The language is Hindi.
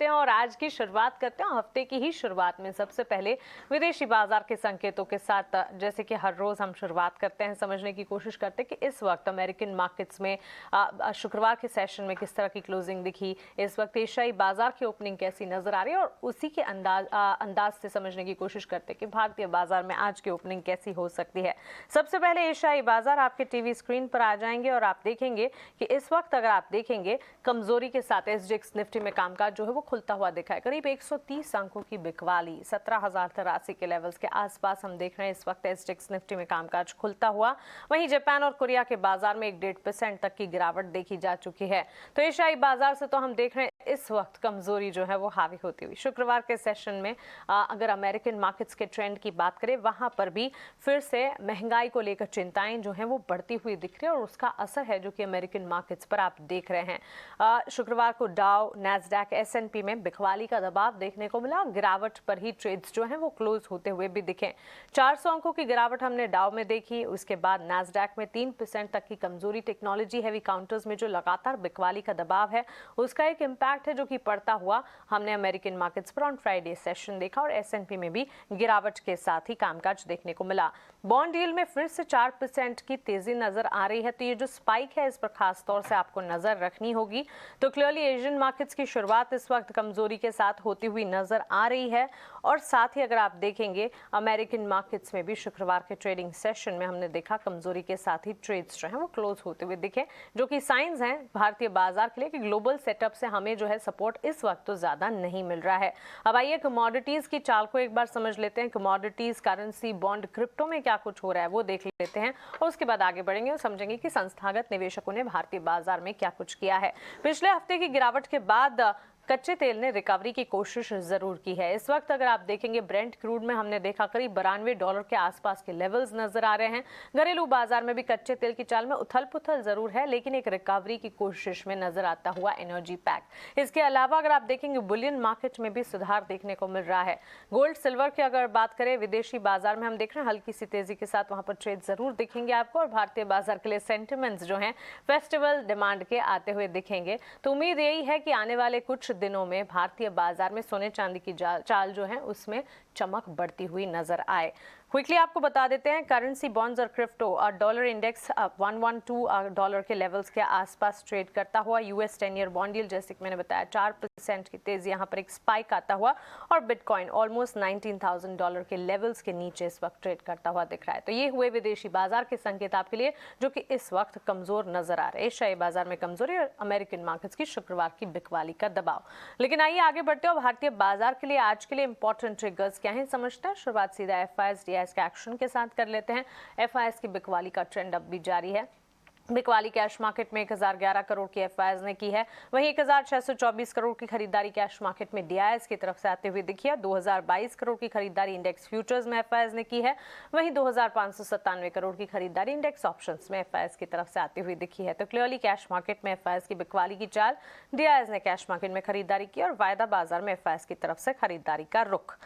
करते हैं और आज की शुरुआत करते हैं हफ्ते की ही शुरुआत में सबसे पहले विदेशी बाजार के संकेतों के साथ। जैसे कि हर रोज हम शुरुआत करते हैं, समझने की कोशिश करते हैं कि इस वक्त अमेरिकन मार्केट्स में शुक्रवार के सेशन में किस तरह की क्लोजिंग दिखी, इस वक्त एशियाई बाजार की ओपनिंग कैसी नजर आ रही है और उसी के अंदाज से समझने की कोशिश करते हैं कि भारतीय बाजार में आज की ओपनिंग कैसी हो सकती है। सबसे पहले एशियाई बाजार आपके टीवी स्क्रीन पर आ जाएंगे और आप देखेंगे कि इस वक्त अगर आप देखेंगे कमजोरी के साथ एसजीएक्स निफ्टी में कामकाज जो है वो खुलता हुआ दिखा है। करीब 130 अंकों की बिकवाली 17,083 के लेवल्स के आसपास हम देख रहे हैं इस वक्त एसजीएक्स निफ्टी में कामकाज खुलता हुआ। वहीं जापान और कोरिया के बाजार में 1.5% तक की गिरावट देखी जा चुकी है। तो एशियाई बाजार से तो हम देख रहे हैं इस वक्त कमजोरी जो है वो हावी होती हुई। शुक्रवार के सेशन में अगर अमेरिकन मार्केट्स के ट्रेंड की बात करें, वहां पर भी फिर से महंगाई को लेकर चिंताएं जो हैं वो बढ़ती हुई दिख रही है और उसका असर है जो कि अमेरिकन मार्केट्स पर आप देख रहे हैं। शुक्रवार को डाउ, नैस्डैक, एसएनपी में बिकवाली का दबाव देखने को मिला। गिरावट पर ही ट्रेड्स जो हैं वो क्लोज होते हुए भी दिखे। 400 अंकों की गिरावट हमने डाउ में देखी। उसके बाद नैस्डैक में 3% तक की कमजोरी। टेक्नोलॉजी हैवी काउंटर्स में जो लगातार बिकवाली का दबाव है उसका एक इम्पैक्ट है जो कि पड़ता हुआ हमने अमेरिकन मार्केट्स पर ऑन फ्राइडे सेशन देखा और एसएनपी में भी गिरावट के साथ ही कामकाज देखने को मिला। बॉन्ड यील्ड में फिर से 4% की तेजी नजर आ रही है। तो ये जो स्पाइक है इस पर खास तौर से आपको नजर रखनी होगी। तो क्लियरली एशियन मार्केट्स की शुरुआत इस वक्त कमजोरी के साथ होती हुई नजर आ रही है और साथ ही अगर आप देखेंगे अमेरिकन मार्केट्स में भी शुक्रवार के ट्रेडिंग सेशन में हमने देखा कमजोरी के साथ ही ट्रेड्स जो हैं वो क्लोज होते हुए दिखे, जो कि साइंस हैं भारतीय बाजार के लिए कि ग्लोबल सेटअप से हमें जो है सपोर्ट इस वक्त तो ज्यादा नहीं मिल रहा है। अब आइए कमोडिटीज की चाल को एक बार समझ लेते हैं। कमोडिटीज, करेंसी, बॉन्ड, क्रिप्टो में क्या कुछ हो रहा है वो देख लेते हैं और उसके बाद आगे बढ़ेंगे और समझेंगे कि संस्थागत निवेशकों ने भारतीय बाजार में क्या कुछ किया है। पिछले हफ्ते की गिरावट के बाद कच्चे तेल ने रिकवरी की कोशिश जरूर की है। इस वक्त अगर आप देखेंगे ब्रेंट क्रूड में हमने देखा करीब $92 के आसपास के लेवल्स नजर आ रहे हैं। घरेलू बाजार में भी कच्चे तेल की चाल में उथल पुथल जरूर है, लेकिन एक रिकवरी की कोशिश में नजर आता हुआ एनर्जी पैक। इसके अलावा अगर आप देखेंगे बुलियन मार्केट में भी सुधार देखने को मिल रहा है। गोल्ड, सिल्वर की अगर बात करें विदेशी बाजार में हम देख रहे हैं हल्की सी तेजी के साथ वहां पर ट्रेड जरूर दिखेंगे आपको और भारतीय बाजार के लिए सेंटिमेंट्स जो हैं फेस्टिवल डिमांड के आते हुए दिखेंगे। तो उम्मीद यही है कि आने वाले कुछ दिनों में भारतीय बाजार में सोने चांदी की चाल जो है उसमें चमक बढ़ती हुई नजर आए। क्विकली आपको बता देते हैं करेंसी, बॉन्ड्स और क्रिप्टो और डॉलर इंडेक्स 112 डॉलर के लेवल्स के आसपास ट्रेड करता हुआ। यूएस 10 ईयर बॉन्ड यील्ड जैसे कि मैंने बताया 4% की तेजी, यहाँ पर एक स्पाइक आता हुआ और बिटकॉइन ऑलमोस्ट $19,000 के लेवल्स के नीचे इस वक्त ट्रेड करता हुआ दिख रहा है। तो ये हुए विदेशी बाजार के संकेत आपके लिए जो कि इस वक्त कमजोर नजर आ रहे हैं। एशियाई बाजार में कमजोरी और अमेरिकन मार्केट्स की शुक्रवार की बिकवाली का दबाव। लेकिन आइए आगे बढ़ते हैं। भारतीय बाजार के लिए आज के लिए इंपॉर्टेंट ट्रिगर्स क्या है समझते हैं। शुरुआत सीधा एफआईएस डीआईएस के एक्शन के साथ कर लेते हैं। एफआईएस की बिकवाली का ट्रेंड अब भी जारी है। बिकवाली कैश मार्केट में 1011 करोड़ की एफआईएस ने की है। वहीं 1624 करोड़ की खरीदारी कैश मार्केट में डीआईएस की तरफ से आते हुए दिखी है। 2022 करोड़ की खरीदारी इंडेक्स फ्यूचर्स में एफआईएस ने की है। वहीं 2597 करोड़ की खरीदारी इंडेक्स ऑप्शंस में एफआईएस की तरफ से आती हुई दिखी है। तो क्लियरली कैश मार्केट में एफआईएस की बिकवाली की चाल, डीआईएस ने कैश मार्केट में खरीदारी की और वायदा बाजार में एफआईएस की तरफ से खरीदारी का रुख।